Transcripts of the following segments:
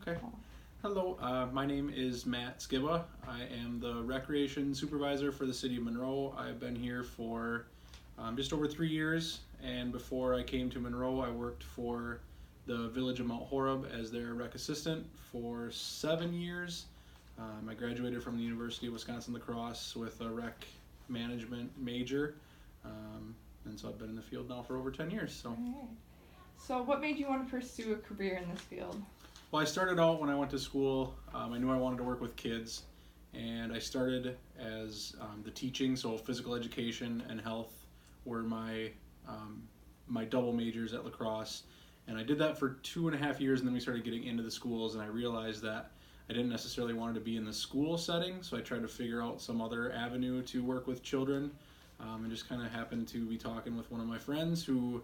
Okay. Hello, my name is Matt Skibba. I am the recreation supervisor for the city of Monroe. I've been here for just over 3 years, and before I came to Monroe, I worked for the village of Mount Horeb as their rec assistant for 7 years. I graduated from the University of Wisconsin-La Crosse with a rec management major, and so I've been in the field now for over 10 years. All right. So what made you want to pursue a career in this field? Well, I started out when I went to school. I knew I wanted to work with kids, and I started as the teaching, so physical education and health were my double majors at La Crosse, and I did that for 2.5 years, and then we started getting into the schools, and I realized that I didn't necessarily want to be in the school setting, so I tried to figure out some other avenue to work with children, and just kind of happened to be talking with one of my friends who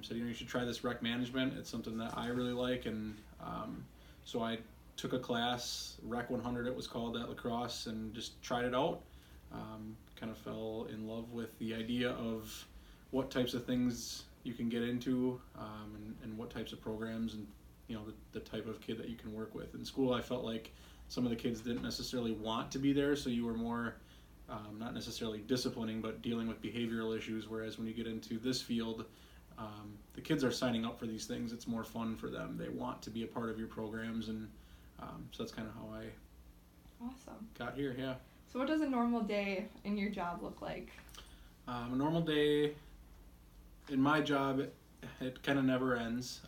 said, you should try this rec management. It's something that I really like, and so I took a class, Rec 100 it was called at La Crosse, and just tried it out. Kind of fell in love with the idea of what types of things you can get into, and what types of programs, and the type of kid that you can work with. In school, I felt like some of the kids didn't necessarily want to be there, so you were more not necessarily disciplining, but dealing with behavioral issues, whereas when you get into this field, the kids are signing up for these things. It's more fun for them. They want to be a part of your programs, and so that's kind of how I got here. Yeah. So what does a normal day in your job look like? A normal day in my job, it kind of never ends.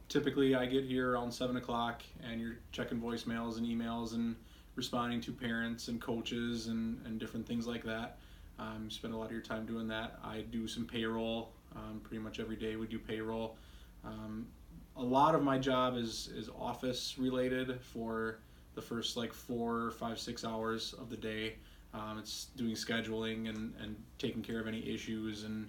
Typically, I get here around 7 o'clock, and you're checking voicemails and emails and responding to parents and coaches and different things like that. You spend a lot of your time doing that. I do some payroll. Pretty much every day we do payroll. A lot of my job is office related for the first 4, 5, 6 hours of the day. It's doing scheduling and taking care of any issues and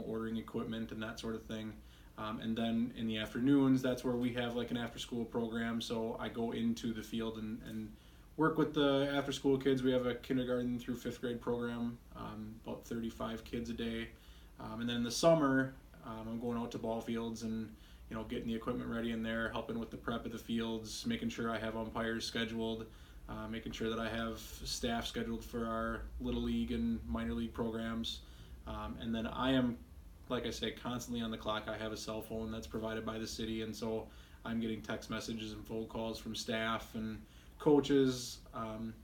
ordering equipment and that sort of thing. And then in the afternoons, that's where we have an after school program. So I go into the field and work with the after school kids. We have a kindergarten through 5th grade program, about 35 kids a day. And then in the summer, I'm going out to ball fields and getting the equipment ready in there, helping with the prep of the fields, making sure I have umpires scheduled, making sure that I have staff scheduled for our little league and minor league programs. And then I am, like I say, constantly on the clock. I have a cell phone that's provided by the city, and so I'm getting text messages and phone calls from staff and coaches,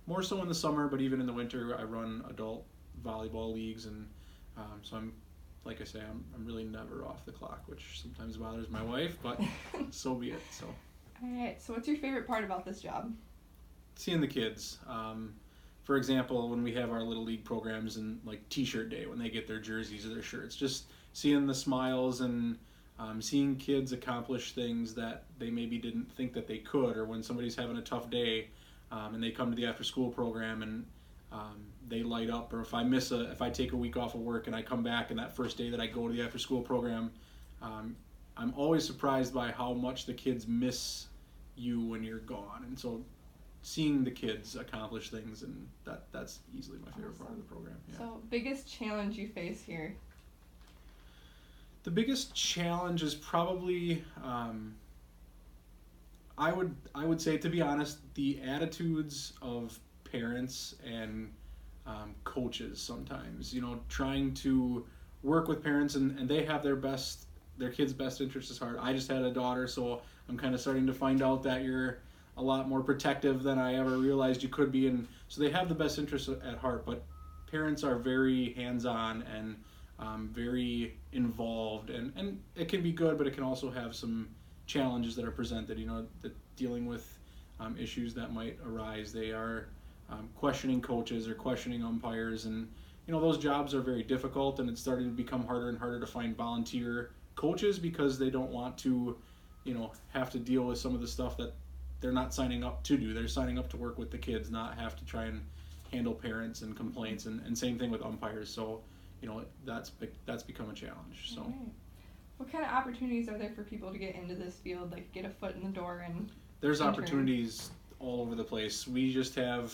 more so in the summer, but even in the winter I run adult volleyball leagues, and so I'm, like I say, I'm really never off the clock, which sometimes bothers my wife, but so be it. So Alright, so what's your favorite part about this job? seeing the kids. For example, when we have our little league programs and t-shirt day, when they get their jerseys or their shirts, just seeing the smiles and seeing kids accomplish things that they maybe didn't think that they could, or when somebody's having a tough day and they come to the after school program and they light up, or if I take a week off of work and I come back and that first day that I go to the after school program, I'm always surprised by how much the kids miss you when you're gone. And so seeing the kids accomplish things, and that's easily my favorite part of the program. Yeah. So biggest challenge you face here? The biggest challenge is probably, I would say, to be honest, the attitudes of parents and coaches sometimes. Trying to work with parents, and they have their kids' best interest at heart. I just had a daughter, so I'm kind of starting to find out that you're a lot more protective than I ever realized you could be, and so they have the best interest at heart, but parents are very hands-on and very involved, and it can be good, but it can also have some challenges that are presented, dealing with issues that might arise. They are questioning coaches or questioning umpires, and those jobs are very difficult, and it's starting to become harder and harder to find volunteer coaches because they don't want to have to deal with some of the stuff that they're not signing up to do. They're signing up to work with the kids, not have to try and handle parents and complaints, and same thing with umpires. So that's become a challenge. So Right. What kind of opportunities are there for people to get into this field, get a foot in the door? And there's opportunities all over the place. We just have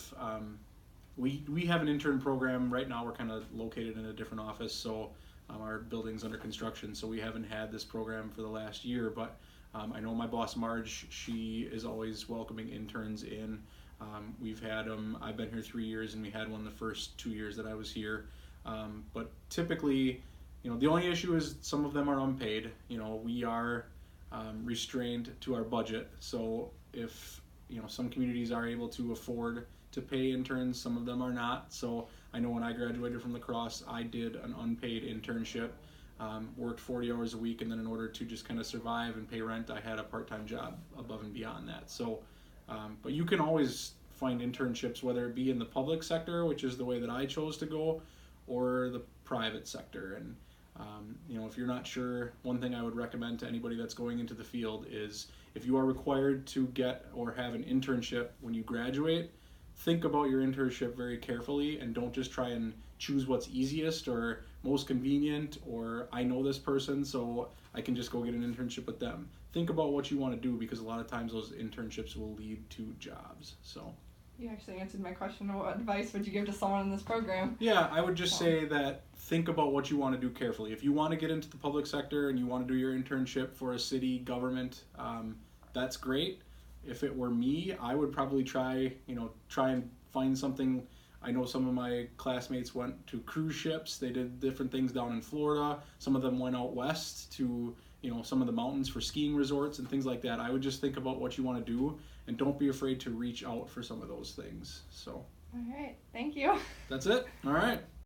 we have an intern program right now. We're kind of located in a different office, so our building's under construction, so we haven't had this program for the last year, but I know my boss Marge, she is always welcoming interns in. We've had them, I've been here 3 years, and we had one the first 2 years that I was here. But typically, the only issue is some of them are unpaid. We are restrained to our budget. So if, some communities are able to afford to pay interns, some of them are not. So I know when I graduated from La Crosse, I did an unpaid internship, worked 40 hours a week, and then in order to just kind of survive and pay rent, I had a part-time job above and beyond that. So, but you can always find internships, whether it be in the public sector, which is the way that I chose to go, or the private sector. And if you're not sure, one thing I would recommend to anybody that's going into the field is if you are required to get or have an internship when you graduate, think about your internship very carefully and don't just try and choose what's easiest or most convenient, or I know this person so I can just go get an internship with them. Think about what you want to do, because a lot of times those internships will lead to jobs. So you actually answered my question. What advice would you give to someone in this program? Yeah, I would just say that think about what you want to do carefully. If you want to get into the public sector and you want to do your internship for a city government, that's great. If it were me, I would probably try and find something. I know some of my classmates went to cruise ships. They did different things down in Florida. Some of them went out west to some of the mountains for skiing resorts and things like that. I would just think about what you want to do and don't be afraid to reach out for some of those things. So, all right, thank you. That's it. All right.